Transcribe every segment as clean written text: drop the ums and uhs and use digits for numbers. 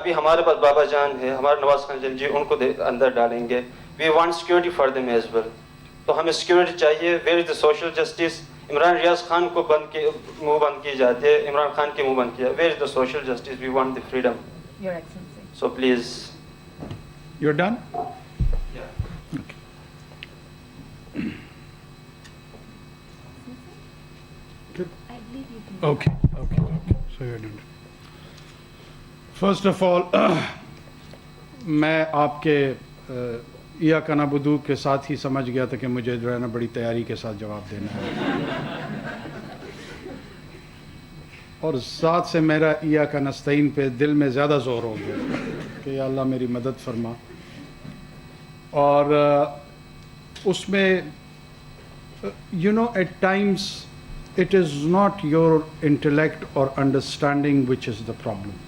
ابھی ہمارے پاس بابا جان ہے, ہمارے نواز خان جی, ان کو اندر ڈالیں گے. We want security for them as well. تو ہمیں سیکورٹی چاہیے. Where is the social justice? Imran Riaz Khan کو منہ بند کی جاتی ہے, عمران خان کی منہ بند کیا. Where is the social justice? We want the freedom. Your Excellency. So please. You're done? Yeah. Okay. Good. I believe you can. Okay. So you're done. First of all, میں آپ کے یا کنا بدو کے ساتھ ہی سمجھ گیا تھا کہ مجھے جو ہے نا بڑی تیاری کے ساتھ جواب دینا ہے, اور ذات سے میرا یا کا نستعین پہ دل میں زیادہ زور ہو گیا کہ یا اللہ میری مدد فرما. اور اس میں at times it is not your intellect or understanding which is the problem,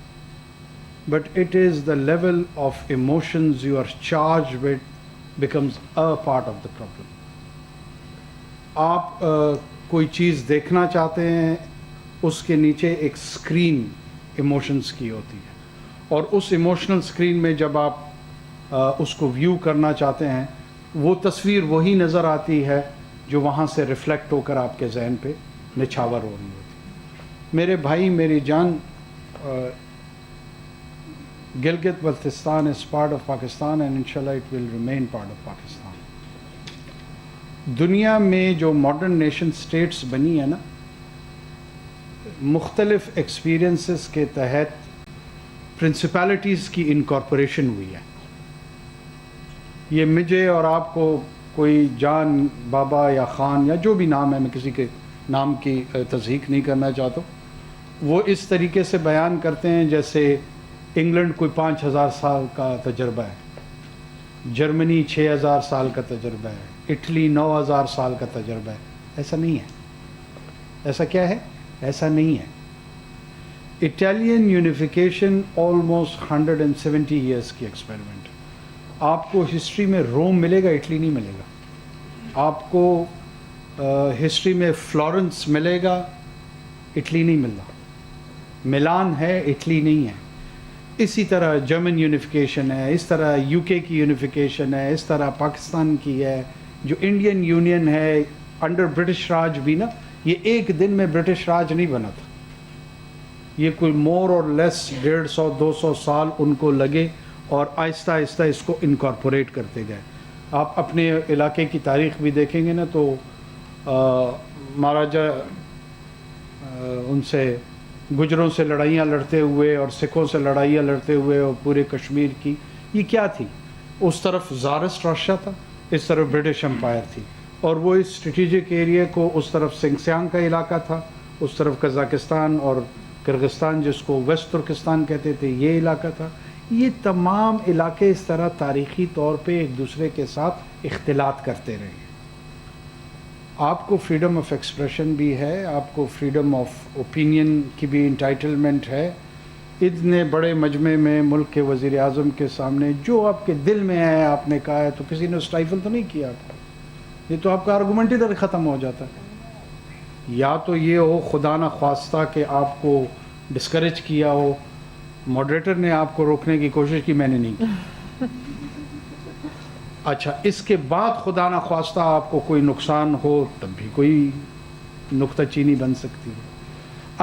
but it is the level of emotions you are charged with becomes a part of the problem. آپ کوئی چیز دیکھنا چاہتے ہیں, اس کے نیچے ایک اسکرین ایموشنز کی ہوتی ہے, اور اس ایموشنل اسکرین میں جب آپ اس کو ویو کرنا چاہتے ہیں, وہ تصویر وہی نظر آتی ہے جو وہاں سے ریفلیکٹ ہو کر آپ کے ذہن پہ نچھاور ہو رہی ہوتی. میرے بھائی میری جان, Gilgit Baltistan is part of Pakistan and inshallah it will remain part of Pakistan. دنیا میں جو ماڈرن نیشن سٹیٹس بنی ہے نا, مختلف ایکسپیرینسز کے تحت پرنسپلٹیز کی انکارپوریشن ہوئی ہے. یہ مجھے اور آپ کو کوئی جان بابا یا خان یا جو بھی نام ہے, میں کسی کے نام کی تصحیح نہیں کرنا چاہتا, وہ اس طریقے سے بیان کرتے ہیں جیسے انگلینڈ کوئی 5000 سال کا تجربہ ہے, جرمنی 6000 سال کا تجربہ ہے, اٹلی 9000 سال کا تجربہ ہے. ایسا نہیں ہے. ایسا کیا ہے؟ ایسا نہیں ہے. اٹالین یونیفیکیشن آلموسٹ 170 ایئرس کی ایکسپیریمنٹ. آپ کو ہسٹری میں روم ملے گا, اٹلی نہیں ملے گا. آپ کو ہسٹری میں فلورنس ملے گا, اٹلی نہیں مل رہا. ملان ہے, اٹلی نہیں ہے. اسی طرح جرمن یونیفیکیشن ہے, اس طرح یو کے کی یونیفیکیشن ہے, اس طرح پاکستان کی ہے. جو انڈین یونین ہے انڈر برٹش راج بھی نا, یہ ایک دن میں برٹش راج نہیں بنا تھا. یہ کوئی مور اور لیس 150-200 سال ان کو لگے, اور آہستہ آہستہ اس کو انکارپوریٹ کرتے گئے. آپ اپنے علاقے کی تاریخ بھی دیکھیں گے نا تو مہاراجا ان سے گجروں سے لڑائیاں لڑتے ہوئے اور سکھوں سے لڑائیاں لڑتے ہوئے, اور پورے کشمیر کی یہ کیا تھی؟ اس طرف زارسٹ راشیا تھا, اس طرف برٹش امپائر تھی, اور وہ اس اسٹریٹجک ایریا کو اس طرف سنگسیانگ کا علاقہ تھا, اس طرف قزاقستان اور کرغستان جس کو ویسٹ ترکستان کہتے تھے یہ علاقہ تھا. یہ تمام علاقے اس طرح تاریخی طور پہ ایک دوسرے کے ساتھ اختلاط کرتے رہے. آپ کو فریڈم آف ایکسپریشن بھی ہے, آپ کو فریڈم آف اوپینین کی بھی انٹائٹلمنٹ ہے. اتنے بڑے مجمع میں ملک کے وزیر اعظم کے سامنے جو آپ کے دل میں ہے آپ نے کہا ہے, تو کسی نے اسٹائفل تو نہیں کیا تھا. یہ تو آپ کا آرگومنٹ ادھر ختم ہو جاتا ہے. یا تو یہ ہو خدا نہ خواستہ کہ آپ کو ڈسکریج کیا ہو, ماڈریٹر نے آپ کو روکنے کی کوشش کی, میں نے نہیں کی. اچھا, اس کے بعد خدا نہ خواستہ آپ کو کوئی نقصان ہو تب بھی کوئی نکتہ چینی بن سکتی ہے.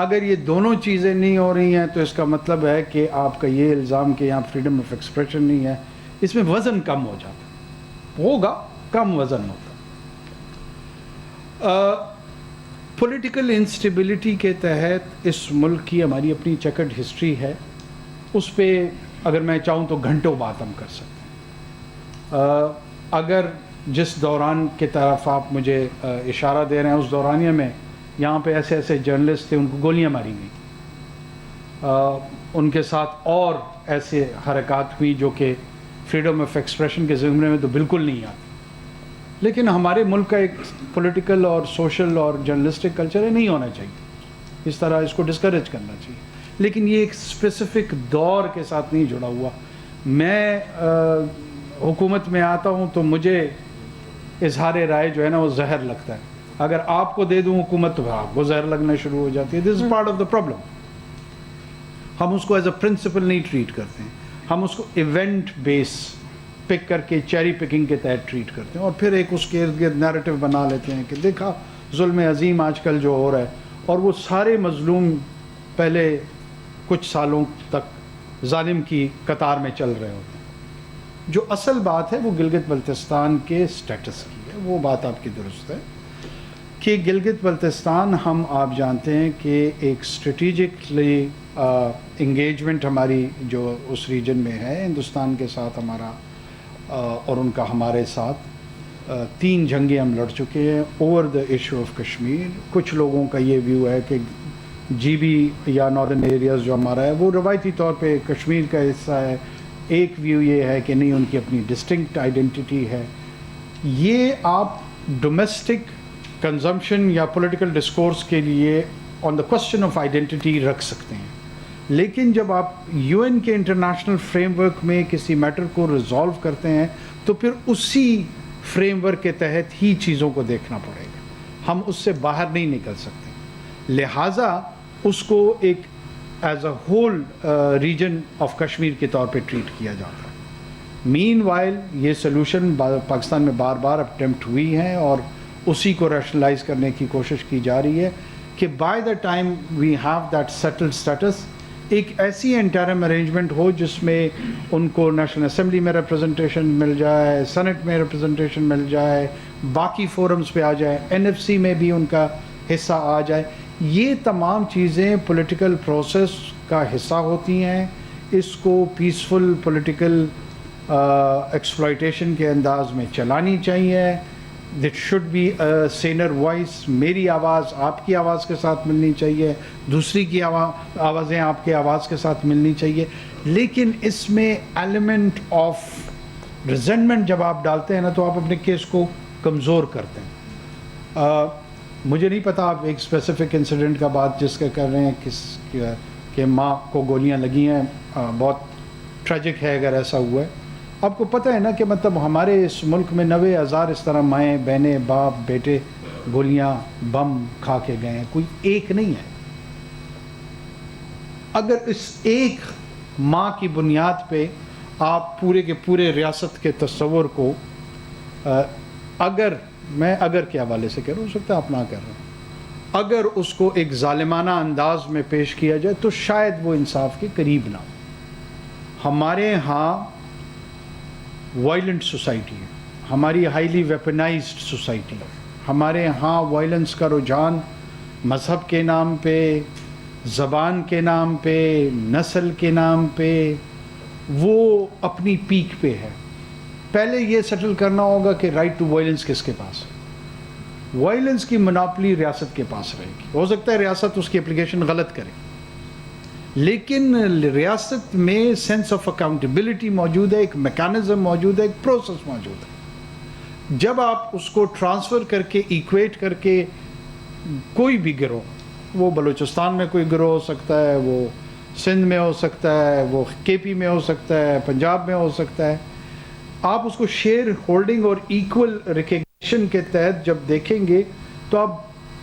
اگر یہ دونوں چیزیں نہیں ہو رہی ہیں تو اس کا مطلب ہے کہ آپ کا یہ الزام کہ یہاں فریڈم آف ایکسپریشن نہیں ہے, اس میں وزن کم ہو جاتا ہوگا, کم وزن ہوتا. پولیٹیکل انسٹیبلٹی کے تحت اس ملک کی ہماری اپنی چیکرڈ ہسٹری ہے, اس پہ اگر میں چاہوں تو گھنٹوں بات ہم کر سکتے ہیں. اگر جس دوران کی طرف آپ مجھے اشارہ دے رہے ہیں اس دورانیہ میں یہاں پہ ایسے ایسے جرنلسٹ تھے, ان کو گولیاں ماری گئیں, ان کے ساتھ اور ایسے حرکات ہوئی جو کہ فریڈم آف ایکسپریشن کے زمرے میں تو بالکل نہیں آتی. لیکن ہمارے ملک کا ایک پولیٹیکل اور سوشل اور جرنلسٹک کلچر ہے, نہیں ہونا چاہیے. اس طرح اس کو ڈسکریج کرنا چاہیے, لیکن یہ ایک اسپیسیفک دور کے ساتھ نہیں جڑا ہوا. میں حکومت میں آتا ہوں تو مجھے اظہار رائے جو ہے نا وہ زہر لگتا ہے. اگر آپ کو دے دوں حکومت تو آپ کو زہر لگنا شروع ہو جاتی ہے. This is part of the problem. ہم اس کو ایز اے پرنسپل نہیں ٹریٹ کرتے ہیں, ہم اس کو ایونٹ بیس پک کر کے چیری پکنگ کے تحت ٹریٹ کرتے ہیں, اور پھر ایک اس کے ارد گرد نیریٹو بنا لیتے ہیں کہ دیکھا ظلم عظیم آج کل جو ہو رہا ہے, اور وہ سارے مظلوم پہلے کچھ سالوں تک ظالم کی قطار میں چل رہے ہوتے ہیں. جو اصل بات ہے وہ گلگت بلتستان کے سٹیٹس کی ہے. وہ بات آپ کی درست ہے کہ گلگت بلتستان ہم آپ جانتے ہیں کہ ایک اسٹریٹجکلی انگیجمنٹ ہماری جو اس ریجن میں ہے ہندوستان کے ساتھ ہمارا اور ان کا ہمارے ساتھ 3 جنگیں ہم لڑ چکے ہیں over the issue of Kashmir. کچھ لوگوں کا یہ ویو ہے کہ جی بی یا ناردرن ایریاز جو ہمارا ہے وہ روایتی طور پہ کشمیر کا حصہ ہے. ایک ویو یہ ہے کہ نہیں, ان کی اپنی ڈسٹنکٹ آئیڈینٹی ہے. یہ آپ ڈومیسٹک کنزمپشن یا پولیٹیکل ڈسکورس کے لیے آن دا کوسچن آف آئیڈینٹی رکھ سکتے ہیں, لیکن جب آپ یو این کے انٹرنیشنل فریم ورک میں کسی میٹر کو ریزالو کرتے ہیں تو پھر اسی فریم ورک کے تحت ہی چیزوں کو دیکھنا پڑے گا. ہم اس سے باہر نہیں نکل سکتے, لہٰذا اس کو ایک as a whole region of Kashmir کے طور پہ ٹریٹ کیا جاتا ہے. مین وائل یہ سلوشن پاکستان میں بار بار اٹیمپٹ ہوئی ہیں اور اسی کو ریشنلائز کرنے کی کوشش کی جا رہی ہے کہ by the time we have that settled status ایک ایسی انٹرم ارینجمنٹ ہو جس میں ان کو نیشنل اسمبلی میں ریپرزنٹیشن مل جائے, سینٹ میں ریپرزنٹیشن مل جائے, باقی فورمز پہ آ جائے, NFC میں بھی ان کا حصہ آ جائے. یہ تمام چیزیں پولیٹیکل پروسیس کا حصہ ہوتی ہیں. اس کو پیسفل پولیٹیکل ایکسپلائٹیشن کے انداز میں چلانی چاہیے. That should be a saner voice. میری آواز آپ کی آواز کے ساتھ ملنی چاہیے, دوسری کی آوازیں آپ کے آواز کے ساتھ ملنی چاہیے, لیکن اس میں ایلیمنٹ آف ریزنٹمنٹ جب آپ ڈالتے ہیں نا تو آپ اپنے کیس کو کمزور کرتے ہیں. مجھے نہیں پتا آپ ایک اسپیسیفک انسیڈنٹ کا بات جس کا کر رہے ہیں کہ ماں کو گولیاں لگی ہیں, بہت ٹریجک ہے اگر ایسا ہوا ہے. آپ کو پتہ ہے نا کہ مطلب ہمارے اس ملک میں 90,000 اس طرح مائیں بہنیں باپ بیٹے گولیاں بم کھا کے گئے ہیں, کوئی ایک نہیں ہے. اگر اس ایک ماں کی بنیاد پہ آپ پورے کے پورے ریاست کے تصور کو اگر کے حوالے سے کہہ رہا ہوں, ہو سکتا ہے آپ نہ کر رہے ہیں, اگر اس کو ایک ظالمانہ انداز میں پیش کیا جائے تو شاید وہ انصاف کے قریب نہ ہو. ہمارے ہاں وائلنٹ سوسائٹی ہے, ہماری ہائیلی ویپنائزڈ سوسائٹی ہے. ہمارے ہاں وائلنس کا رجحان مذہب کے نام پہ, زبان کے نام پہ, نسل کے نام پہ وہ اپنی پیک پہ ہے. پہلے یہ سیٹل کرنا ہوگا کہ رائٹ ٹو وائلنس کس کے پاس ہے. وائلنس کی مناپلی ریاست کے پاس رہے گی. ہو سکتا ہے ریاست اس کی اپلیکیشن غلط کرے, لیکن ریاست میں سینس آف اکاؤنٹیبلٹی موجود ہے, ایک میکانزم موجود ہے, ایک پروسیس موجود ہے. جب آپ اس کو ٹرانسفر کر کے ایکویٹ کر کے کوئی بھی گروہ, وہ بلوچستان میں کوئی گروہ ہو سکتا ہے, وہ سندھ میں ہو سکتا ہے, وہ KP میں ہو سکتا ہے, پنجاب میں ہو سکتا ہے, آپ اس کو شیئر ہولڈنگ اور ایکول ریکگنیشن کے تحت جب دیکھیں گے تو آپ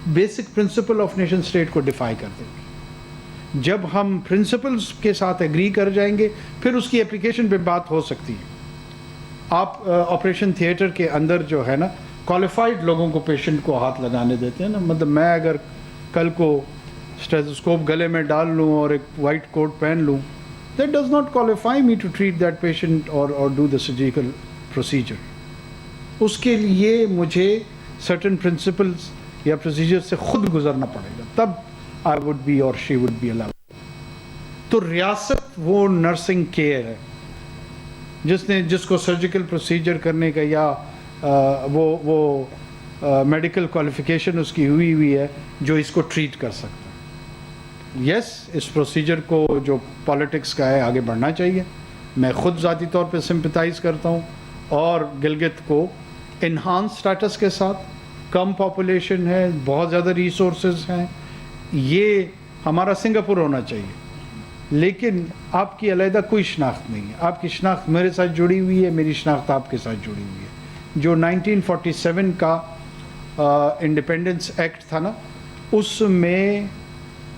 basic principle of nation state کو ڈیفائی کر دیں گے. جب ہم پرنسپلز کے ساتھ ایگری کر جائیں گے پھر اس کی اپلیکیشن پہ بات ہو سکتی ہے. آپ آپریشن تھیٹر کے اندر جو ہے نا کوالیفائڈ لوگوں کو پیشنٹ کو ہاتھ لگانے دیتے ہیں نا. مطلب میں اگر کل کو اسٹیتھوسکوپ گلے میں ڈال لوں اور ایک وائٹ کوٹ پہن لوں, that does not qualify me to treat that patient or do the surgical procedure. اس کے لیے مجھے certain principles یا procedure سے خود گزرنا پڑے گا, تب I would be or she would be allowed. تو ریاست وہ نرسنگ کیئر ہے جس کو سرجیکل پروسیجر کرنے کا یا وہ میڈیکل کوالیفیکیشن اس کی ہوئی ہے جو اس کو ٹریٹ کر سکتا ہے. یس, اس پروسیجر کو جو پالیٹکس کا ہے آگے بڑھنا چاہیے. میں خود ذاتی طور پہ سمپیتائز کرتا ہوں, اور گلگت کو انہانس سٹیٹس کے ساتھ, کم پاپولیشن ہے, بہت زیادہ ریسورسز ہیں, یہ ہمارا سنگاپور ہونا چاہیے, لیکن آپ کی علیحدہ کوئی شناخت نہیں ہے. آپ کی شناخت میرے ساتھ جڑی ہوئی ہے, میری شناخت آپ کے ساتھ جڑی ہوئی ہے. جو 1947 کا انڈیپینڈنس ایکٹ تھا نا, اس میں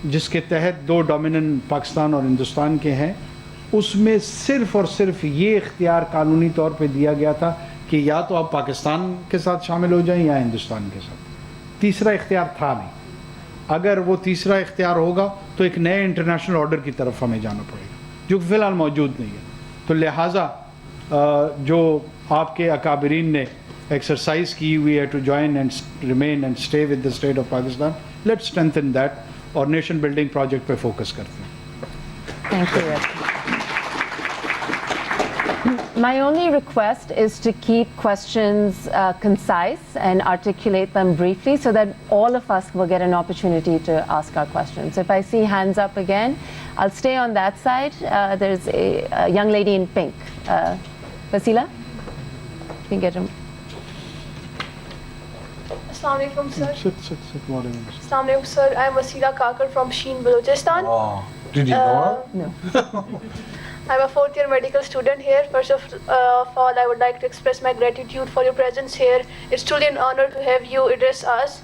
जिसके तहत दो डोमिनेंट पाकिस्तान और हिंदुस्तान के हैं, उसमें सिर्फ़ और सिर्फ ये इख्तियार कानूनी तौर पे दिया गया था कि या तो आप पाकिस्तान के साथ शामिल हो जाएं या हिंदुस्तान के साथ। तीसरा इख्तियार था नहीं। अगर वो तीसरा इख्तियार होगा तो एक नए इंटरनेशनल ऑर्डर की तरफ हमें जाना पड़ेगा, जो फ़िलहाल मौजूद नहीं है। तो लिहाजा जो आपके अकाबरीन ने एक्सरसाइज की हुई है to join and remain and stay with the state of Pakistan, let's strengthen that और नेशन बिल्डिंग प्रोजेक्ट पे फोकस करते हैं। Thank you. My only request is to keep questions concise and articulate them briefly so that all of us will get an opportunity to ask our questions. If I see hands up again, I'll stay on that side. There's a young lady in pink. Vasila? You can get him. Assalamu alaikum, sir. Sit, whatever. Assalamu alaikum, sir. I'm Haq Kakar from Sheen, Balochistan. Oh, did you know her? No. I'm a fourth-year medical student here. First of all, I would like to express my gratitude for your presence here. It's truly an honor to have you address us.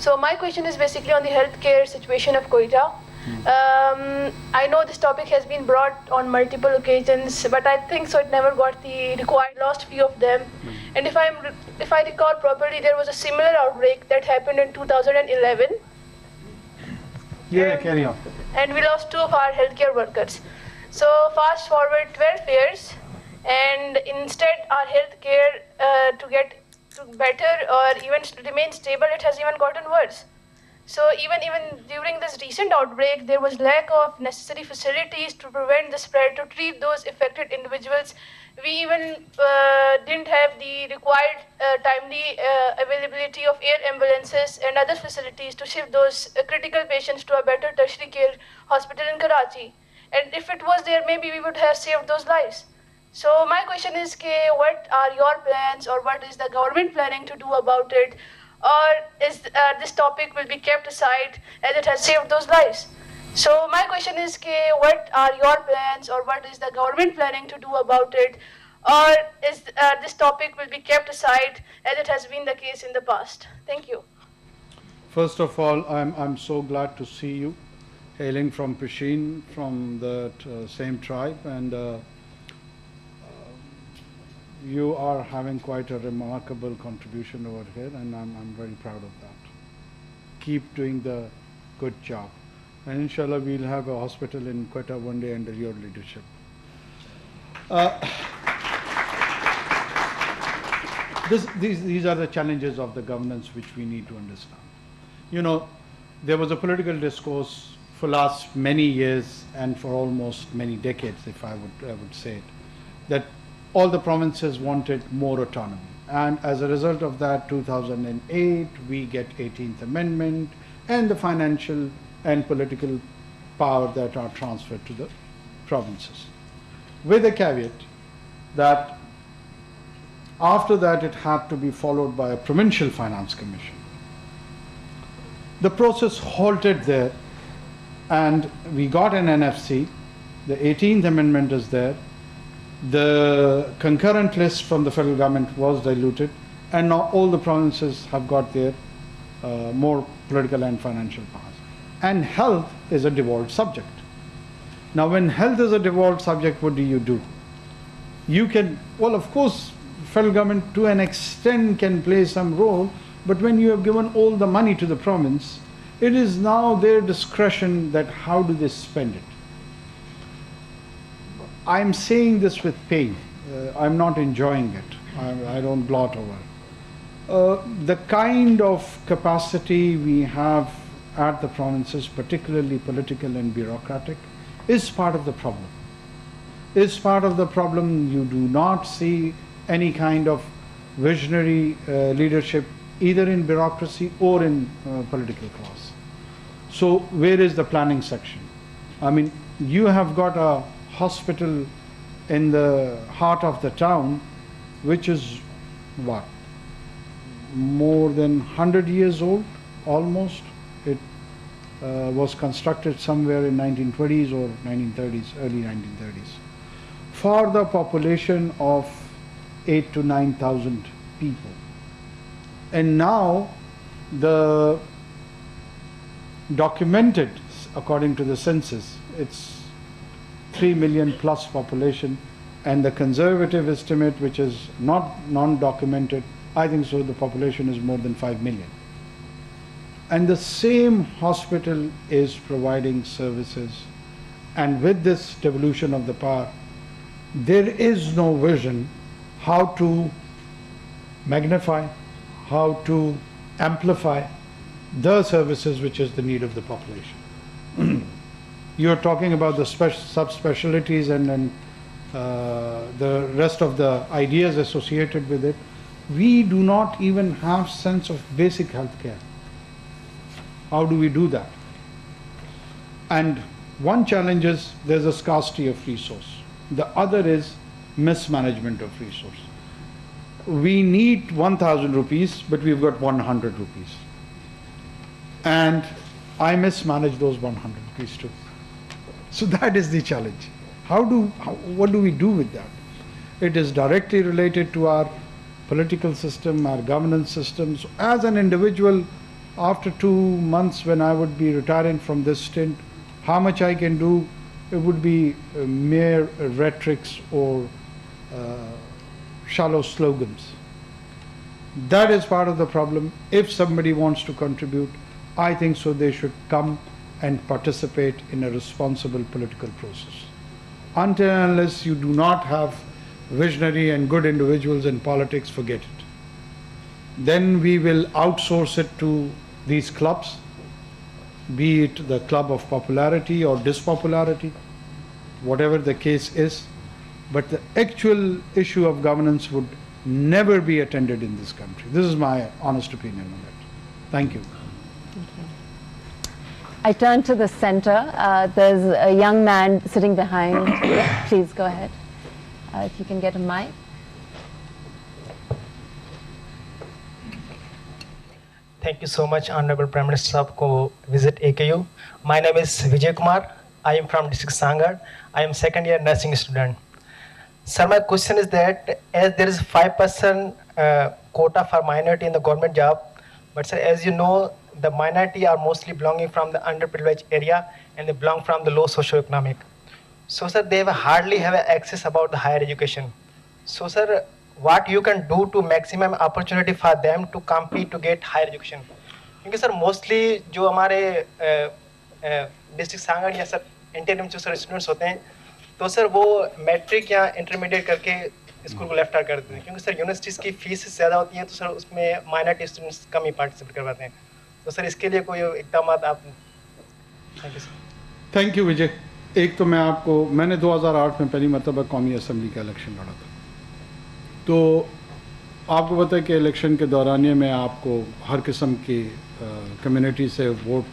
So my question is basically on the healthcare situation of Quetta. I know this topic has been brought on multiple occasions, but I think so it never got the required, lost few of them. And if I recall properly, there was a similar outbreak that happened in 2011. Yeah, carry on. And we lost 2 of our healthcare workers. So fast forward 12 years, and instead our healthcare to get to better or even to remain stable, it has even gotten worse. So even during this recent outbreak, there was lack of necessary facilities to prevent the spread, to treat those affected individuals. We even didn't have the required timely availability of air ambulances and other facilities to shift those critical patients to a better tertiary care hospital in Karachi. And if it was there, maybe we would have saved those lives. So my question is, what are your plans, or what is the government planning to do about it? Or is this topic will be kept aside as it has saved those lives? So my question is, what are your plans, or what is the government planning to do about it? Or is this topic will be kept aside as it has been the case in the past? Thank you. First of all, I'm so glad to see you, hailing from Pasheen, from the same tribe, and you are having quite a remarkable contribution over here, and I'm very proud of that. Keep doing the good job, and inshallah we'll have a hospital in Quetta one day under your leadership. These are the challenges of the governance which we need to understand. You know, there was a political discourse for last many years and for almost many decades, if I would say it, that all the provinces wanted more autonomy. And as a result of that, 2008, we get 18th Amendment and the financial and political power that are transferred to the provinces. With a caveat that after that it had to be followed by a provincial finance commission. The process halted there, and we got an NFC, the 18th Amendment is there, the concurrent list from the federal government was diluted, and now all the provinces have got their more political and financial powers. And health is a devolved subject. Now when health is a devolved subject, what do? You can, well, of course, federal government to an extent can play some role, but when you have given all the money to the province, it is now their discretion that how do they spend it. I'm saying this with pain. I'm not enjoying it. I don't gloat over it. The kind of capacity we have at the provinces, particularly political and bureaucratic, is part of the problem. Is part of the problem. You do not see any kind of visionary leadership either in bureaucracy or in political class. So where is the planning section? I mean, you have got a hospital in the heart of the town, which is what? More than 100 years old, almost. It was constructed somewhere in 1920s or 1930s, early 1930s. For the population of 8,000 to 9,000 people. And now the documented according to the census, it's 3 million plus population, and the conservative estimate, which is not non-documented, I think so the population is more than 5 million. And the same hospital is providing services, and with this devolution of the power, there is no vision how to magnify, how to amplify the services which is the need of the population. You're talking about the subspecialties and the rest of the ideas associated with it. We do not even have sense of basic health care. How do we do that? And one challenge is there's a scarcity of resource. The other is mismanagement of resource. We need 1,000 rupees, but we've got 100 rupees. And I mismanage those 100 rupees too. So that is the challenge. What do we do with that? It is directly related to our political system, our governance systems. As an individual, after 2 months when I would be retiring from this stint, how much I can do, it would be mere rhetorics or shallow slogans. That is part of the problem. If somebody wants to contribute, I think so they should come and participate in a responsible political process. Until and unless you do not have visionary and good individuals in politics, forget it. Then we will outsource it to these clubs, be it the club of popularity or dispopularity, whatever the case is. But the actual issue of governance would never be attended in this country. This is my honest opinion on that. Thank you. I turn to the center. There's a young man sitting behind. Please go ahead. If you can get a mic. Thank you so much, Honorable Prime Minister Sahab, ko visit AKU. My name is Vijay Kumar. I am from district Sangar. I am second year nursing student. Sir, my question is that as there is 5% quota for minority in the government job, but sir, as you know, the minority are mostly belonging from the underprivileged area and they belong from the low socioeconomic. So sir, they hardly have access about the higher education. So sir, what you can do to maximum opportunity for them to compete to get higher education? क्योंकि sir mostly जो हमारे district Sanghar या sir interim जो sir students होते हैं, तो sir वो matric या इंटरमीडिएट करके स्कूल को लेफ्ट आउट कर देते हैं, क्योंकि सर यूनिवर्सिटीज़ की फीस ज़्यादा होती है, तो सर उसमें माइनॉरिटी स्टूडेंट्स कम ही पार्टिसिपेट करवाते हैं. तो सर इसके लिए कोई इकदाम आप? Thank you sir. Thank you Vijay. एक तो मैंने 2008 में पहली मरतबा कौमी असम्बली का इलेक्शन लड़ा था. तो आपको पता है कि इलेक्शन के दौरानिए में आपको हर किस्म की कम्युनिटी से वोट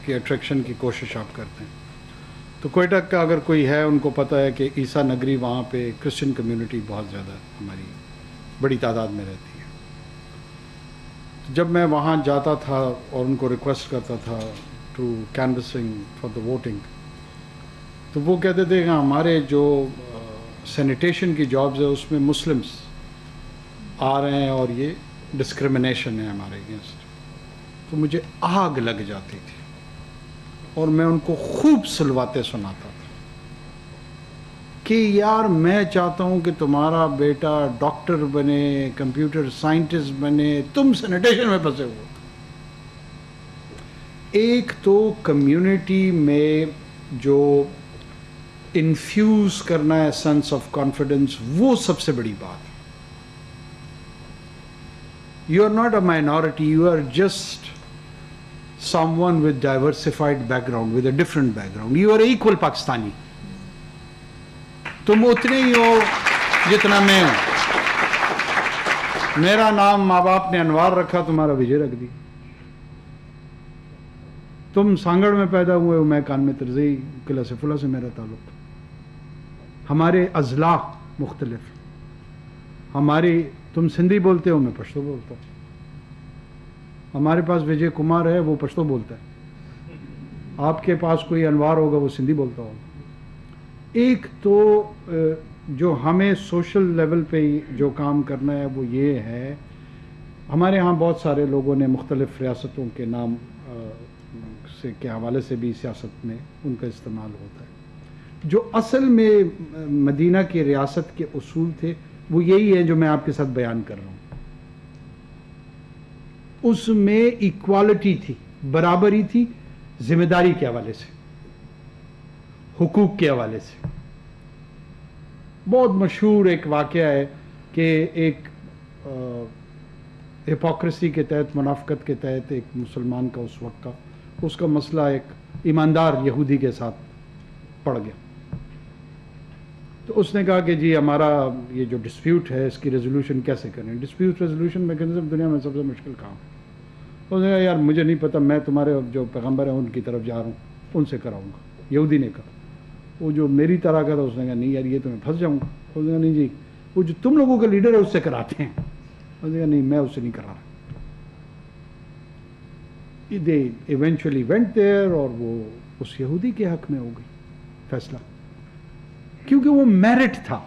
की अट्रैक्शन की कोशिश आप करते हैं. तो कोयटा का अगर कोई है, उनको पता है कि ईसा नगरी वहाँ पे क्रिश्चियन कम्युनिटी बहुत ज़्यादा हमारी बड़ी तादाद में रहती है. जब मैं वहाँ जाता था और उनको रिक्वेस्ट करता था to canvassing for the voting, तो वो कहते थे कि हमारे जो सैनिटेशन की जॉब्स है उसमें मुस्लिम्स आ रहे हैं और ये डिस्क्रिमिनेशन है हमारे अगेंस्ट. तो मुझे आग लग जाती थी और मैं उनको खूब सुलवाते सुनाता था कि यार मैं चाहता हूँ कि तुम्हारा बेटा डॉक्टर बने, कंप्यूटर साइंटिस्ट बने, तुम सैनिटेशन में फंसे हुए. एक तो कम्युनिटी में जो इन्फ्यूज़ करना है सेंस ऑफ कॉन्फिडेंस, वो सबसे बड़ी बात है. You are not a minority, you are just someone with diversified background, with a different background. You are equal Pakistani. तुम उतने ही हो जितना मैं हूं. मेरा नाम माँ बाप ने अनवार रखा, तुम्हारा विजय रख दी. तुम सांगड़ में पैदा हुए हो, मैं कान में तरज़ई, किला सिफुला से मेरा ताल्लुक. हमारे अज़ला मुख्तलिफ. हमारी, तुम सिंधी बोलते हो, मैं पश्तो बोलता हूँ. हमारे पास विजय कुमार है, वो पश्तो बोलता है. आपके पास कोई अनवार होगा, वो सिंधी बोलता होगा. एक तो जो हमें सोशल लेवल पे जो काम करना है वो ये है, हमारे यहाँ बहुत सारे लोगों ने मुख्तलिफ रियासतों के नाम से के हवाले से भी सियासत में उनका इस्तेमाल होता है। जो असल में मदीना की रियासत के उसूल थे वो यही है जो मैं आपके साथ बयान कर रहा हूँ। उसमें इक्वालिटी थी, बराबरी थी, जिम्मेदारी के हवाले से, हुकूक के हवाले से। बहुत मशहूर एक वाक़या है कि एक हिपोक्रेसी के तहत, मुनाफकत के तहत एक मुसलमान का उस वक्त का उसका मसला एक ईमानदार यहूदी के साथ पड़ गया। तो उसने कहा कि जी हमारा ये जो डिस्प्यूट है इसकी रेजोल्यूशन कैसे करें। डिस्प्यूट रेजोल्यूशन मैकेनिज्म दुनिया में सबसे मुश्किल काम है। उसने कहा यार मुझे नहीं पता, मैं तुम्हारे जो पैगम्बर हैं उनकी तरफ जा रहा हूँ, उनसे कराऊंगा। यहूदी ने कहा। वो जो मेरी तरह का था उसने कहा नहीं यार ये तो मैं फंस जाऊँगा। उसने कहा नहीं जी वो जो तुम लोगों का लीडर है उससे कराते हैं। उसने कहा नहीं मैं उससे नहीं करा रहा। दे इवेंचुअली वेंट देयर और वो उस यहूदी के हक में हो गई फैसला, क्योंकि वो मेरिट था।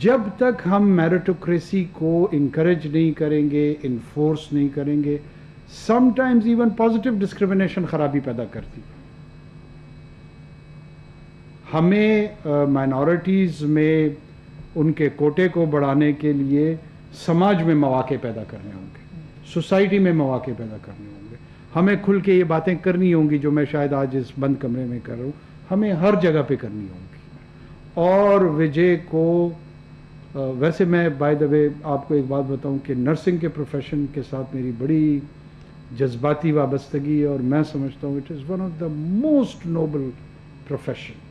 जब तक हम मेरिटोक्रेसी को इंकरेज नहीं करेंगे, इन्फोर्स नहीं करेंगे, समटाइम्स इवन पॉजिटिव डिस्क्रिमिनेशन खराबी पैदा करती है। हमें माइनॉरिटीज़ में उनके कोटे को बढ़ाने के लिए समाज में मौके पैदा करने होंगे, सोसाइटी में मौके पैदा करने होंगे। हमें खुल के ये बातें करनी होंगी जो मैं शायद आज इस बंद कमरे में कर रहा हूँ, हमें हर जगह पे करनी होंगी। और विजय को वैसे मैं बाय द वे आपको एक बात बताऊं कि नर्सिंग के प्रोफेशन के साथ मेरी बड़ी जज्बाती वाबस्तगी है और मैं समझता हूँ it is one of the most noble profession.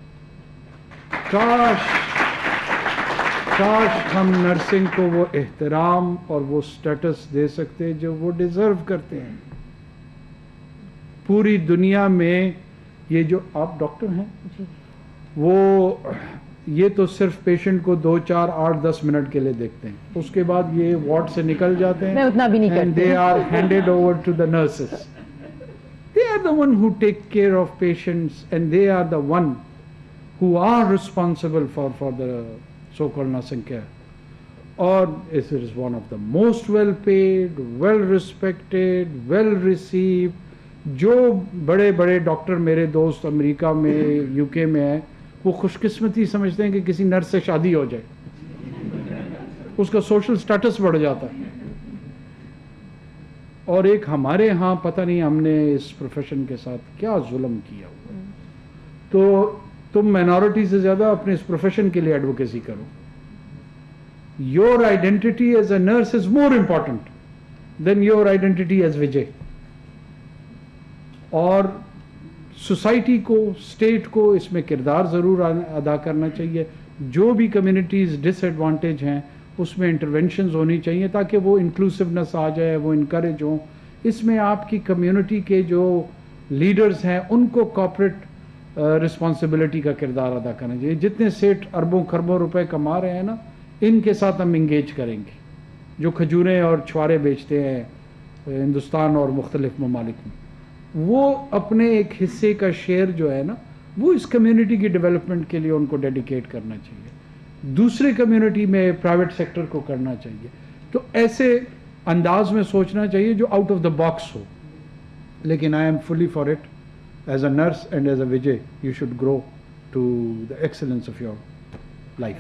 काश हम नर्सिंग को वो एहतराम और वो स्टेटस दे सकते जो वो डिज़र्व करते हैं। पूरी दुनिया में ये जो आप डॉक्टर हैं वो ये तो सिर्फ पेशेंट को 2, 4, 8, 10 मिनट के लिए देखते हैं, उसके बाद ये वार्ड से निकल जाते हैं। मैं उतना भी नहीं करती। And they are handed over to the nurses. They are the one who take care of patients and they are the one who are responsible for the so-called nursing care. Or it is one of the most well paid, well respected, well received. जो बड़े बड़े doctor मेरे दोस्त America में, UK में हैं, वो खुशकिस्मती समझते हैं कि किसी नर्स से शादी हो जाए, उसका सोशल स्टेटस बढ़ जाता है। और एक हमारे यहाँ पता नहीं हमने इस प्रोफेशन के साथ क्या जुल्म किया हुआ। तो तुम माइनॉरिटी से ज़्यादा अपने इस प्रोफेशन के लिए एडवोकेसी करो। Your identity as a nurse is more important than your identity as Vijay. और सोसाइटी को, स्टेट को इसमें किरदार ज़रूर अदा करना चाहिए। जो भी कम्युनिटीज़ डिसएडवांटेज हैं उसमें इंटरवेंशंस होनी चाहिए ताकि वो इंक्लूसिवनेस आ जाए, वो इनकरेज हो। इसमें आपकी कम्युनिटी के जो लीडर्स हैं उनको कॉर्पोरेट रिस्पॉन्सिबिलिटी का किरदार अदा करना चाहिए। जितने सेठ अरबों खरबों रुपए कमा रहे हैं ना, इनके साथ हम इंगेज करेंगे। जो खजूरें और छुआरे बेचते हैं हिंदुस्तान और मुख्तलिफ ममालिक में, वो अपने एक हिस्से का शेयर जो है ना वो इस कम्युनिटी की डेवलपमेंट के लिए उनको डेडिकेट करना चाहिए। दूसरे कम्युनिटी में प्राइवेट सेक्टर को करना चाहिए। तो ऐसे अंदाज में सोचना चाहिए जो आउट ऑफ द बॉक्स हो। लेकिन I am fully for it. As a nurse and as a Vijay you should grow to the excellence of your life.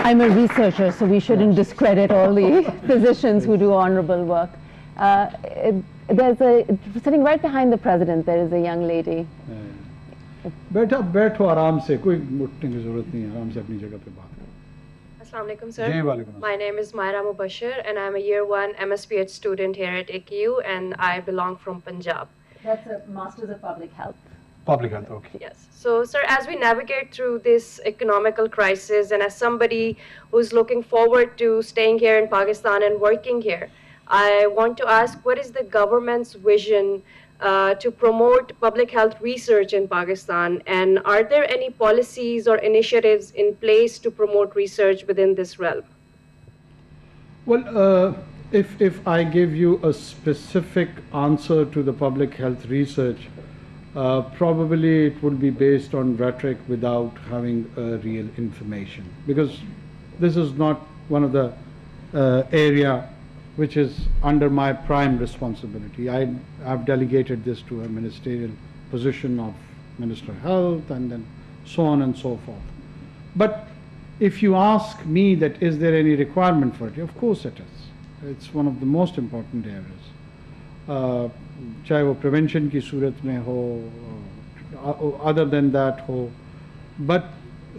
I'm a researcher, so we shouldn't discredit all the physicians who do honorable work. Sitting right behind the president, there is a young lady. बैठो आराम से, कोई उठने की जरूरत नहीं है, आराम से अपनी जगह पे बात करो। Assalamu alaikum, sir. जी, वालेकुम My name is Myra Mubashir and I'm a year 1 MSPH student here at AKU and I belong from Punjab. That's a Masters of Public Health. Public health, okay. Yes. So, sir, as we navigate through this economical crisis and as somebody who's looking forward to staying here in Pakistan and working here, I want to ask, what is the government's vision to promote public health research in Pakistan? And are there any policies or initiatives in place to promote research within this realm? Well, if I give you a specific answer to the public health research, probably it would be based on rhetoric without having real information, because this is not one of the area which is under my prime responsibility. I've delegated this to a ministerial position of Minister of Health, and then so on and so forth. But if you ask me that is there any requirement for it, of course it is. It's one of the most important areas. चाहे वो prevention की सूरत में हो, other than that हो, but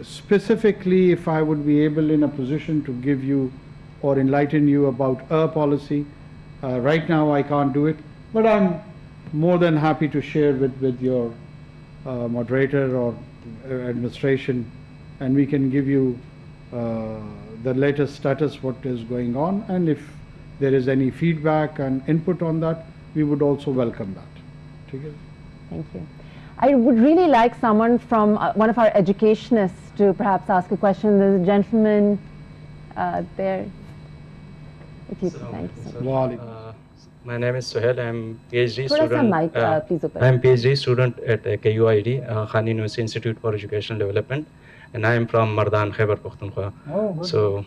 specifically if I would be able in a position to give you or enlighten you about a policy, right now I can't do it, but I'm more than happy to share with your moderator or administration, and we can give you the latest status, what is going on, and if there is any feedback and input on that, we would also welcome that. Okay? Thank you. I would really like someone from one of our educationists to perhaps ask a question. There's a gentleman there. If you could, thank you so much. My name is Sohail. I'm PhD Thoda sa student. mic, please open. I'm PhD student at KUID, Agha Khan University Institute for Educational Development, and I am from Mardan, Khyber Pakhtunkhwa. Oh, good. So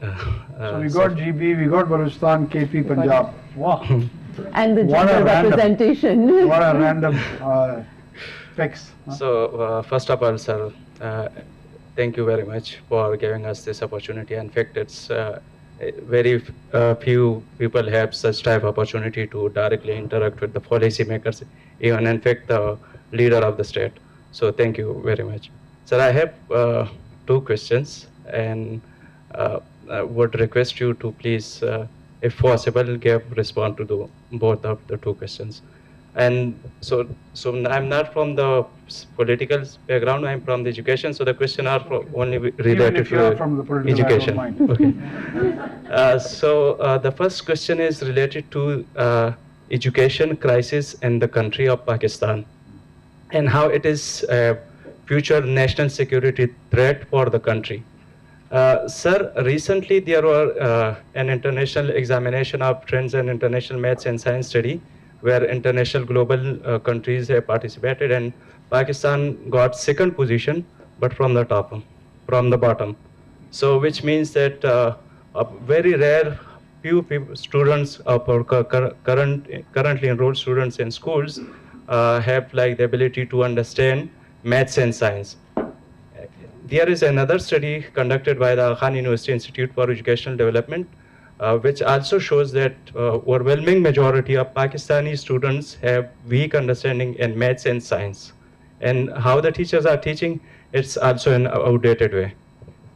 we got GB, we got Balochistan, KP, Punjab. Wow. And the What a gender random- representation. What a random fix. So first of all, sir, thank you very much for giving us this opportunity. In fact, it's very few people have such type of opportunity to directly interact with the policy makers, even in fact the leader of the state. So thank you very much. Sir, I have two questions, and I would request you to please, if possible, respond to both of the two questions. And so I'm not from the political background, I'm from the education, so the question are only related if you are to from the political, I don't education. mind. Okay. So the first question is related to education crisis in the country of Pakistan, and how it is a future national security threat for the country. Sir, recently there were an international examination of trends in international maths and science study, where international global countries have participated, and Pakistan got second position, but from the bottom. So which means that a very rare few students currently enrolled students in schools have like the ability to understand maths and science. There is another study conducted by the Agha Khan University Institute for Educational Development, which also shows that overwhelming majority of Pakistani students have weak understanding in maths and science. And how the teachers are teaching, it's also an outdated way.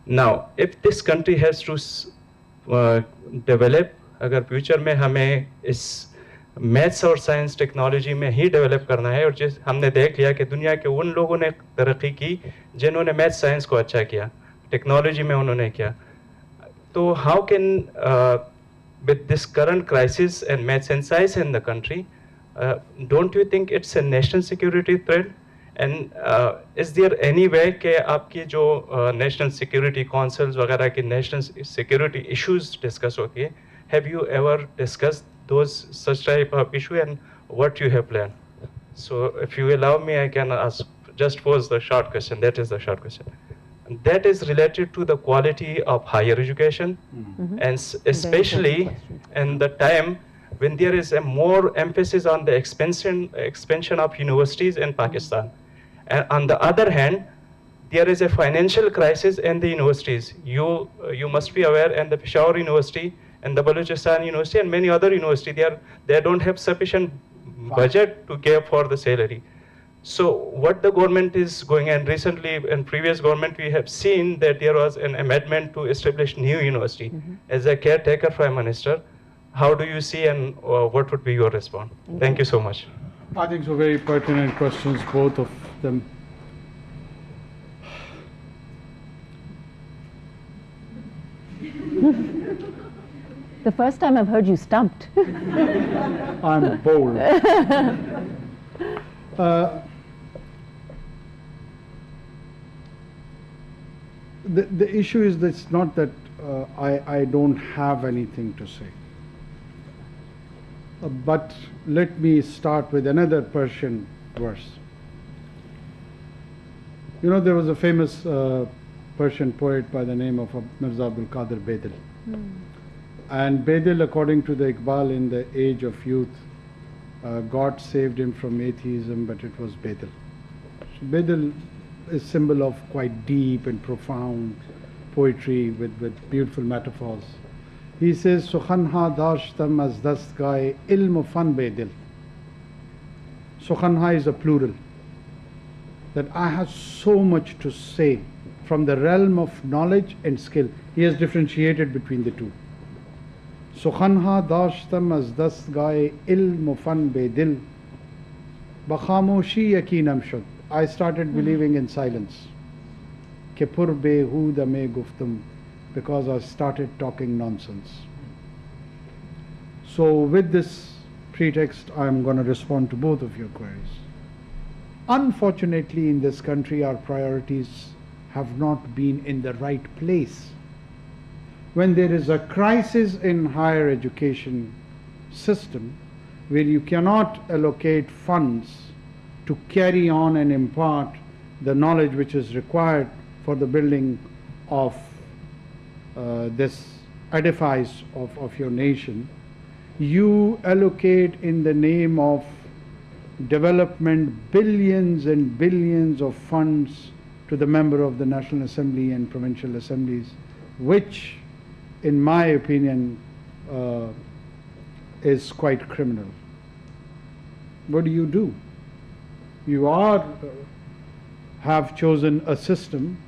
Now, if this country has to develop, अगर future में हमें इस maths और science technology में ही develop करना है, और जिस हमने देख लिया कि दुनिया के उन लोगों ने तरक्की की जिन्होंने मैथ्स साइंस को अच्छा किया, टेक्नोलॉजी में उन्होंने किया, तो how can with this current crisis in maths and science in the country, don't you think it's a national security threat? And is there any way कि आपकी जो national security councils वगैरह की national security issues discuss होती है, have you ever discussed those such type of issue, and what you have planned? So if you allow me, I can ask, just pose the short question. That is the short question. That is related to the quality of higher education, and especially in the time when there is a more emphasis on the expansion of universities in Pakistan. And on the other hand, there is a financial crisis in the universities. You must be aware, in the Peshawar University and the Balochistan University and many other universities, they don't have sufficient budget to give for the salary. So what the government is going, and recently in previous government we have seen that there was an amendment to establish new university. As a Caretaker Prime Minister, how do you see, and what would be your response? Thank you so much. I think so, very pertinent questions, both of them. The first time I've heard you stumped. I'm bold. The issue is that it's not that I don't have anything to say. But let me start with another Persian verse. You know, there was a famous Persian poet by the name of Mirza Abdul Qadir Bedil. And Bedil, according to the Iqbal in the age of youth, God saved him from atheism, but it was Bedil. So Bedil is symbol of quite deep and profound poetry with beautiful metaphors. He says, Sukhanha dashtam az dastgai ilm fan Bedil. Sukhanha is a plural. That I have so much to say from the realm of knowledge and skill. He has differentiated between the two. Sukhanha dashtam az dastgai ilm fan Bedil. Bakhamoshi yakinam shud. I started believing in silence. Ke pur behuda me guftum, because I started talking nonsense. So with this pretext, I am going to respond to both of your queries. Unfortunately, in this country, our priorities have not been in the right place. When there is a crisis in higher education system, where you cannot allocate funds to carry on and impart the knowledge which is required for the building of this edifice of your nation, you allocate in the name of development billions and billions of funds to the member of the National Assembly and provincial assemblies, which in my opinion is quite criminal. What do? You have chosen a system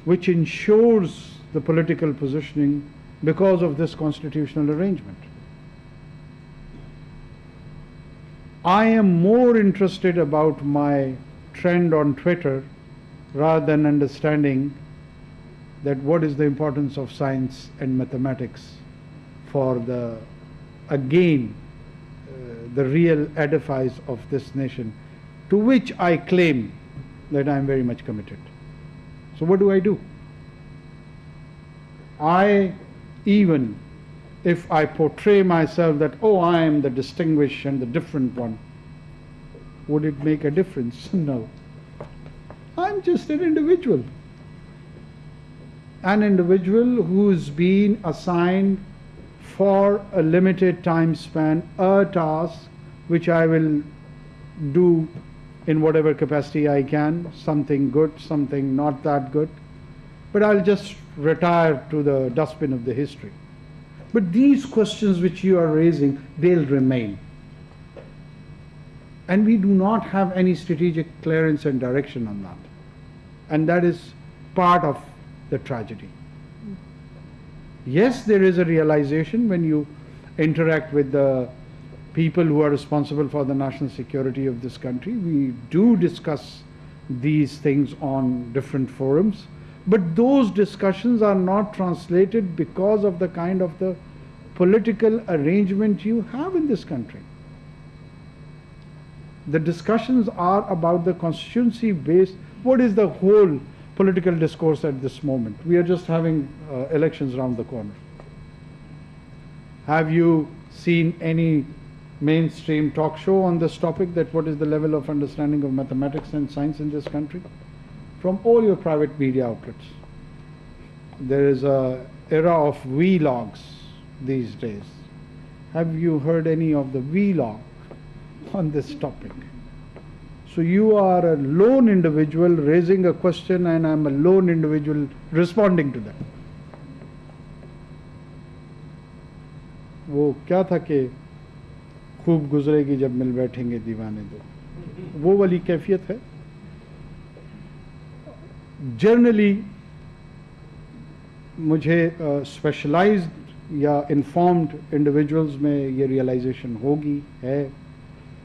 which ensures the political positioning because of this constitutional arrangement. I am more interested about my trend on Twitter rather than understanding that what is the importance of science and mathematics for the real edifice of this nation, to which I claim that I am very much committed. So what do? Even if I portray myself that, oh, I am the distinguished and the different one, would it make a difference? No. I'm just an individual. An individual who's been assigned for a limited time span a task which I will do in whatever capacity I can, something good, something not that good, but I'll just retire to the dustbin of the history. But these questions which you are raising, they'll remain. And we do not have any strategic clearance and direction on that. And that is part of the tragedy. Yes, there is a realization when you interact with the people who are responsible for the national security of this country. We do discuss these things on different forums, but those discussions are not translated because of the kind of the political arrangement you have in this country. The discussions are about the constituency based. What is the whole political discourse at this moment? We are just having elections around the corner. Have you seen any mainstream talk show on this topic, that what is the level of understanding of mathematics and science in this country? From all your private media outlets. There is an era of vlogs these days. Have you heard any of the vlog on this topic? So you are a lone individual raising a question, and I'm a lone individual responding to that. वो क्या था कि खूब गुजरेगी जब मिल बैठेंगे दीवाने दो, वो वाली कैफियत है. जनरली मुझे स्पेशलाइज्ड या इन्फॉर्म्ड इंडिविजुअल्स में ये रियलाइजेशन होगी है,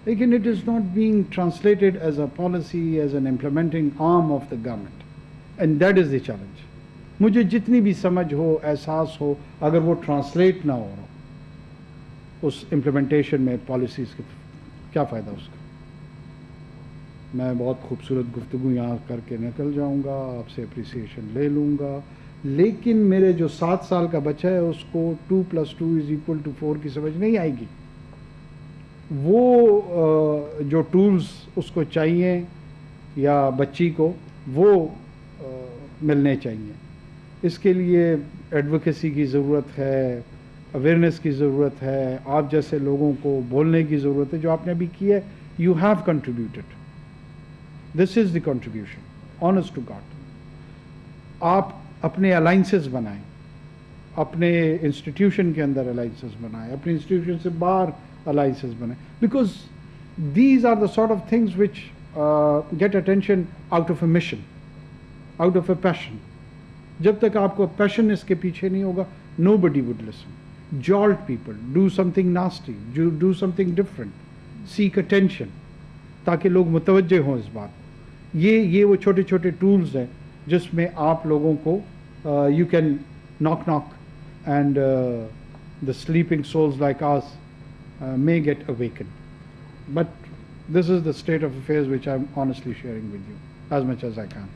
लेकिन it is not being translated as a policy, as an implementing arm of the government, and that is the challenge. मुझे जितनी भी समझ हो, एहसास हो, अगर वो ट्रांसलेट ना हो उस इम्प्लीमेंटेशन में पॉलिसीज़ के, क्या फ़ायदा उसका. मैं बहुत खूबसूरत गुफ्तगू यहाँ करके निकल जाऊँगा, आपसे अप्रिसिएशन ले लूँगा, लेकिन मेरे जो 7 साल का बच्चा है उसको 2 + 2 = 4 की समझ नहीं आएगी. वो जो टूल्स उसको चाहिए या बच्ची को, वो मिलने चाहिए. इसके लिए एडवोकेसी की ज़रूरत है, अवेयरनेस की ज़रूरत है, आप जैसे लोगों को बोलने की ज़रूरत है, जो आपने अभी की है, you have contributed. This is the contribution, honest to god. आप अपने अलाइंसेस बनाएं, अपने इंस्टीट्यूशन के अंदर अलाइंसेस बनाएं, अपने इंस्टीट्यूशन से बाहर अलाइंसेस बनाएं, because these are the sort of things which get attention out of a mission, out of a passion. जब तक आपको passion इसके पीछे नहीं होगा, nobody would listen. Jolt people, do something nasty, do something different, seek attention, ताकि लोग मुतवज्जे हों इस बात. ये वो छोटे छोटे tools हैं जिसमें आप लोगों को you can knock and the sleeping souls like us may get awakened. But this is the state of affairs which I'm honestly sharing with you as much as I can.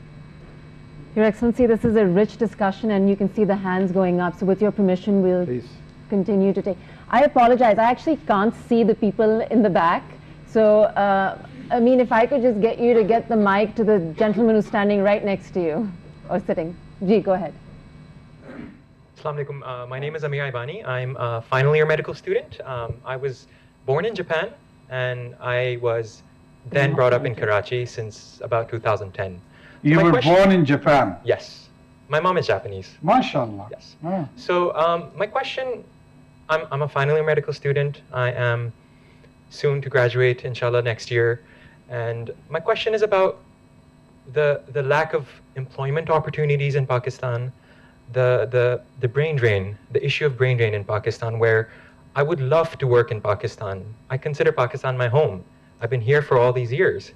Your Excellency, this is a rich discussion and you can see the hands going up. So with your permission, we'll Please. Continue to take. I apologize. I actually can't see the people in the back. So, I mean, if I could just get you to get the mic to the gentleman who's standing right next to you or sitting. Ji, go ahead. Assalamu alaikum. My name is Amir Ibani. I'm a final year medical student. I was born in Japan and I was then brought up in Karachi since about 2010. You my were question- born in Japan. Yes. My mom is Japanese. MashaAllah. Yes. Ah. So my question, I'm a final year medical student. I am soon to graduate, inshallah, next year. And my question is about the lack of employment opportunities in Pakistan, the brain drain, the issue of brain drain in Pakistan, where I would love to work in Pakistan. I consider Pakistan my home. I've been here for all these years.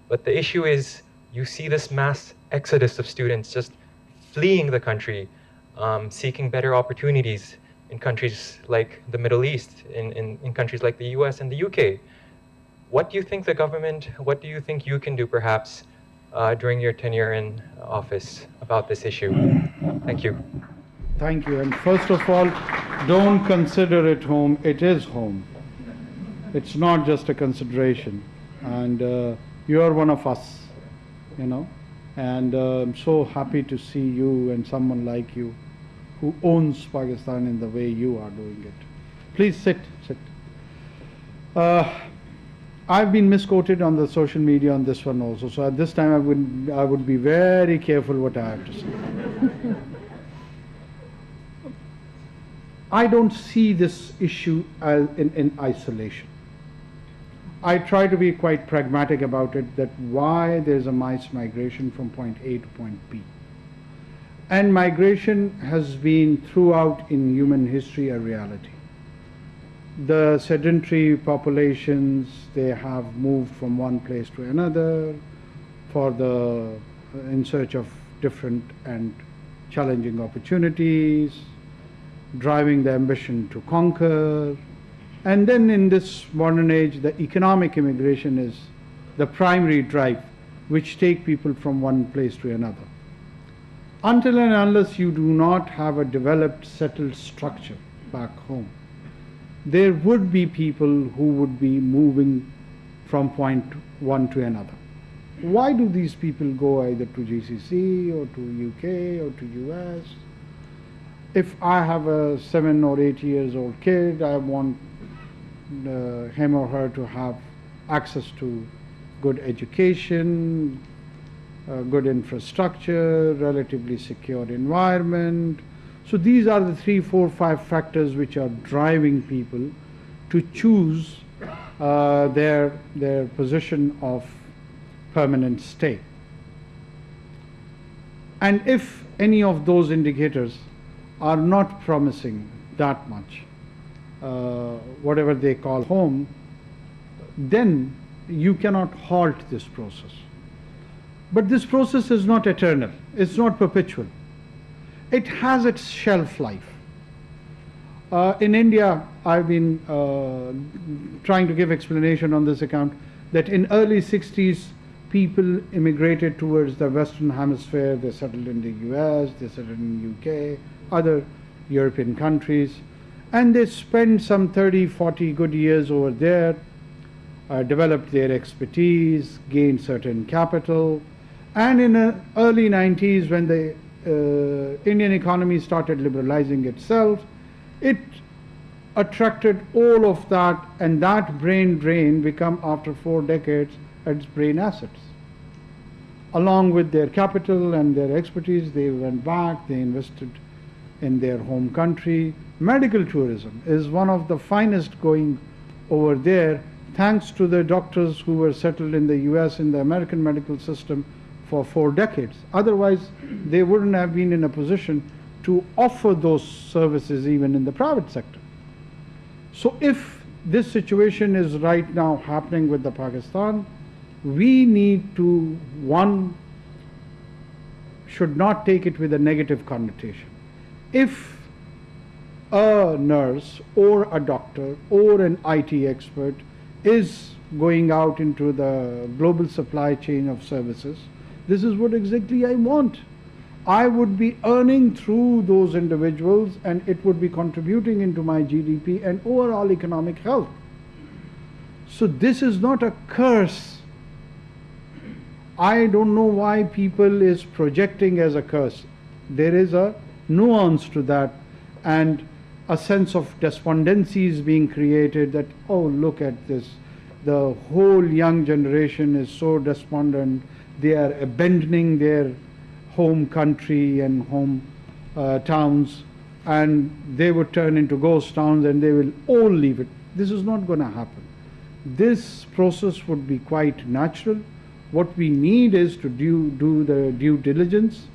But the issue is you see this mass exodus of students just fleeing the country, seeking better opportunities in countries like the Middle East, in countries like the US and the UK. What do you think the government, what do you think you can do perhaps during your tenure in office about this issue? Thank you. Thank you. And first of all, don't consider it home. It is home. It's not just a consideration. And you are one of us, you know. And I'm so happy to see you and someone like you who owns Pakistan in the way you are doing it. Please sit. I've been misquoted on the social media on this one also. So at this time I would be very careful what I have to say. I don't see this issue as in isolation. I try to be quite pragmatic about it, that why there's a mass migration from point A to point B. And migration has been throughout in human history a reality. The sedentary populations, they have moved from one place to another in search of different and challenging opportunities, driving the ambition to conquer. And then in this modern age, the economic immigration is the primary drive which take people from one place to another. Until and unless you do not have a developed, settled structure back home, there would be people who would be moving from point one to another. Why do these people go either to GCC or to UK or to US? If I have a 7 or 8 years old kid, I want him or her to have access to good education, good infrastructure, relatively secure environment. So these are the 3, 4, 5 factors which are driving people to choose their position of permanent stay. And if any of those indicators are not promising that much, whatever they call home, then you cannot halt this process. But this process is not eternal, it's not perpetual. It has its shelf life. In India, I've been trying to give explanation on this account that in early 60s, people immigrated towards the Western Hemisphere. They settled in the US, they settled in UK, other European countries, and they spent some 30, 40 good years over there, developed their expertise, gained certain capital, and in the early 90s, when the Indian economy started liberalizing itself, it attracted all of that, and that brain drain become after 4 decades its brain assets. Along with their capital and their expertise, they went back, they invested in their home country. Medical tourism is one of the finest going over there, thanks to the doctors who were settled in the US in the American medical system for 4 decades. Otherwise, they wouldn't have been in a position to offer those services even in the private sector. So if this situation is right now happening with the Pakistan, we need to, one, should not take it with a negative connotation. If a nurse or a doctor or an IT expert is going out into the global supply chain of services, this is what exactly I want. I would be earning through those individuals, and it would be contributing into my GDP and overall economic health. So this is not a curse. I don't know why people is projecting as a curse. There is a nuance to that, and a sense of despondency is being created that, oh, look at this. The whole young generation is so despondent. They are abandoning their home country and home towns, and they would turn into ghost towns and they will all leave it. This is not going to happen. This process would be quite natural. What we need is to do the due diligence,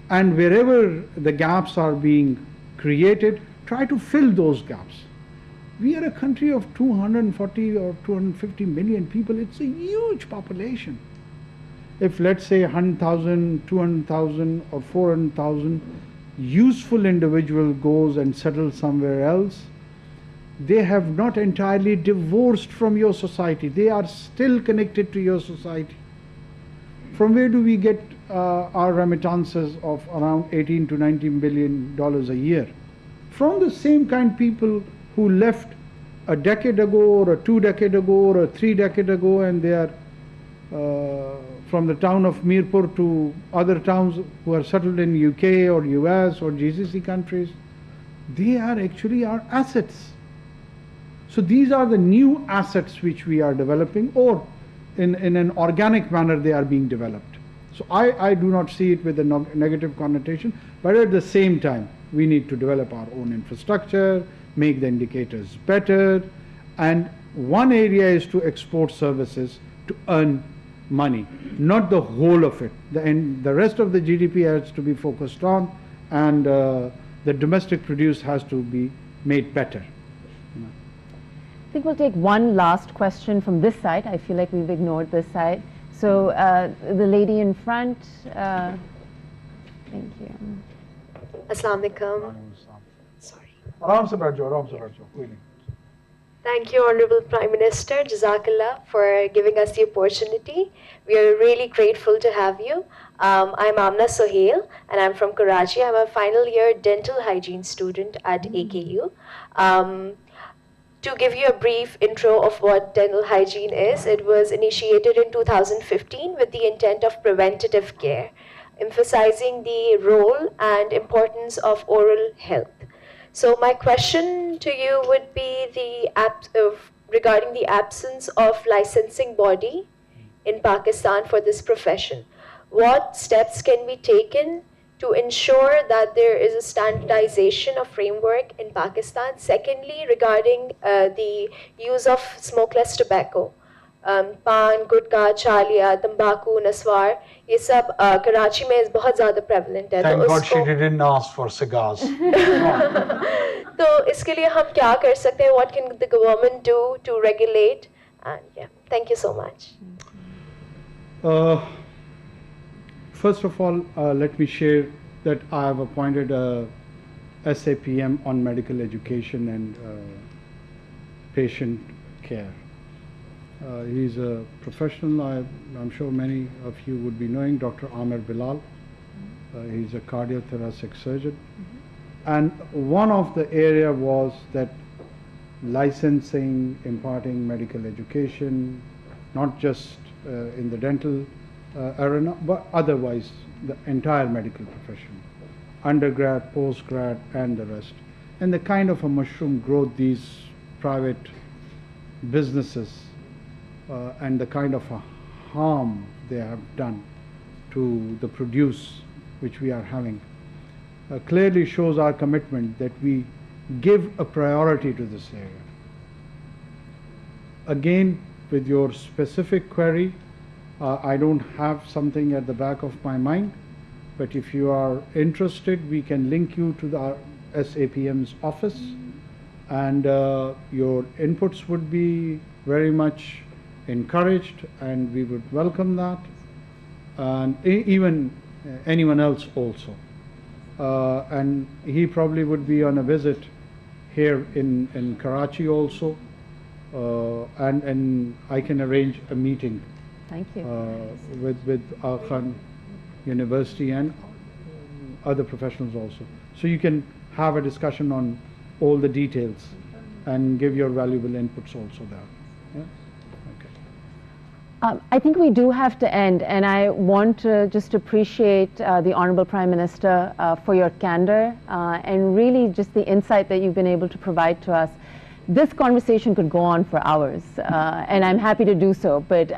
and wherever the gaps are being created, try to fill those gaps. We are a country of 240 or 250 million people. It's a huge population. If, let's say, 100,000, 200,000 or 400,000 useful individual goes and settles somewhere else, they have not entirely divorced from your society. They are still connected to your society. From where do we get our remittances of around 18 to 19 billion dollars a year? From the same kind of people who left a decade ago or 2 decades ago or 3 decades ago, and they are from the town of Mirpur to other towns who are settled in UK or US or GCC countries. They are actually our assets. So these are the new assets which we are developing, or in an organic manner they are being developed. So I do not see it with a negative connotation, but at the same time we need to develop our own infrastructure, make the indicators better, and one area is to export services to earn money, not the whole of it. The rest of the GDP has to be focused on, and the domestic produce has to be made better. I think we'll take one last question from this side. I feel like we've ignored this side. So the lady in front, thank you. Assalamu alaikum. Sorry. Thank you, Honorable Prime Minister. Jazakallah for giving us the opportunity. We are really grateful to have you. I'm Amna Sohail, and I'm from Karachi. I'm a final year dental hygiene student at AKU. To give you a brief intro of what dental hygiene is, it was initiated in 2015 with the intent of preventative care, emphasizing the role and importance of oral health. So my question to you would be regarding the absence of licensing body in Pakistan for this profession. What steps can be taken to ensure that there is a standardization of framework in Pakistan? Secondly, regarding the use of smokeless tobacco, pan, gudka, chalia, tambaku, naswar, ये सब कराची में बहुत ज़्यादा prevalent है. Thank God she didn't ask for cigars. तो इसके लिए हम क्या कर सकते हैं? What can the government do to regulate? And yeah, thank you so much. First of all, let me share that I have appointed a SAPM on medical education and patient care. He's a professional. I'm sure many of you would be knowing Dr. Amir Bilal. He's a cardiothoracic surgeon. And one of the area was that licensing, imparting medical education, not just in the dental arena, but otherwise the entire medical profession, undergrad, postgrad, and the rest. and the kind of a mushroom growth these private businesses and the kind of a harm they have done to the produce which we are having clearly shows our commitment that we give a priority to this area. Again, with your specific query, I don't have something at the back of my mind, but if you are interested, we can link you to the SAPM's office, and your inputs would be very much encouraged, and we would welcome that, and even anyone else also. And he probably would be on a visit here in Karachi also, and I can arrange a meeting. Thank you. With Agha Khan University and other professionals also. So you can have a discussion on all the details and give your valuable inputs also there. Yeah? Okay. I think we do have to end, and I want to just appreciate the Honorable Prime Minister for your candor and really just the insight that you've been able to provide to us. This conversation could go on for hours, and I'm happy to do so, but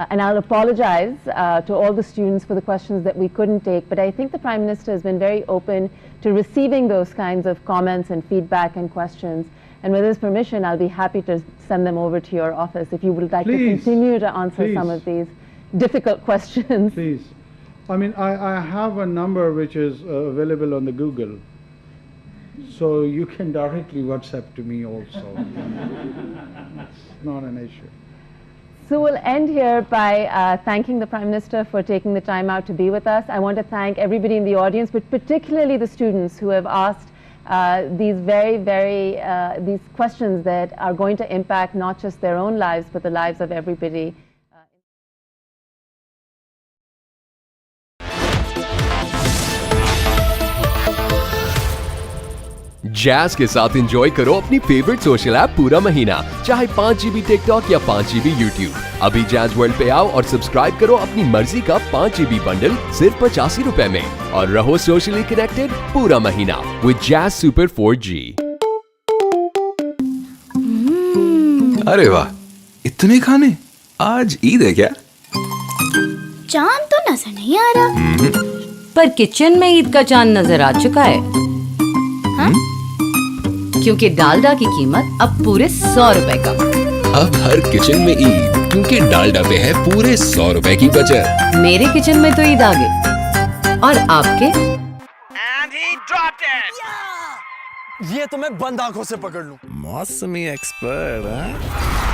and I'll apologize to all the students for the questions that we couldn't take, but I think the Prime Minister has been very open to receiving those kinds of comments and feedback and questions. And with his permission, I'll be happy to send them over to your office if you would like to continue to answer some of these difficult questions. Please. I mean, I have a number which is available on the Google, so you can directly WhatsApp to me also. It's not an issue. So we'll end here by thanking the Prime Minister for taking the time out to be with us. I want to thank everybody in the audience, but particularly the students who have asked these these questions that are going to impact not just their own lives, but the lives of everybody. Jazz के साथ enjoy करो अपनी favourite social app पूरा महीना, चाहे 5 GB TikTok या 5 GB YouTube. अभी jazz world पे आओ और सब्सक्राइब करो अपनी मर्जी का 5 GB बंडल सिर्फ 85 रुपए में और रहो सोशली कनेक्टेड पूरा महीना विद जैज़ सुपर 4G। अरे वाह, इतने खाने! आज ईद है क्या? चांद तो नजर नहीं आ रहा, पर किचन में ईद का चांद नजर आ चुका है। हाँ? क्योंकि डालडा की कीमत अब पूरे 100 रुपए कम। अब हर किचन में ईद, क्योंकि डालडा पे है पूरे 100 रुपए की बचत। मेरे किचन में तो ईद आ गई, और आपके? ये तो मैं बंद आंखों से पकड़ लूं। मौसमी एक्सपर्ट।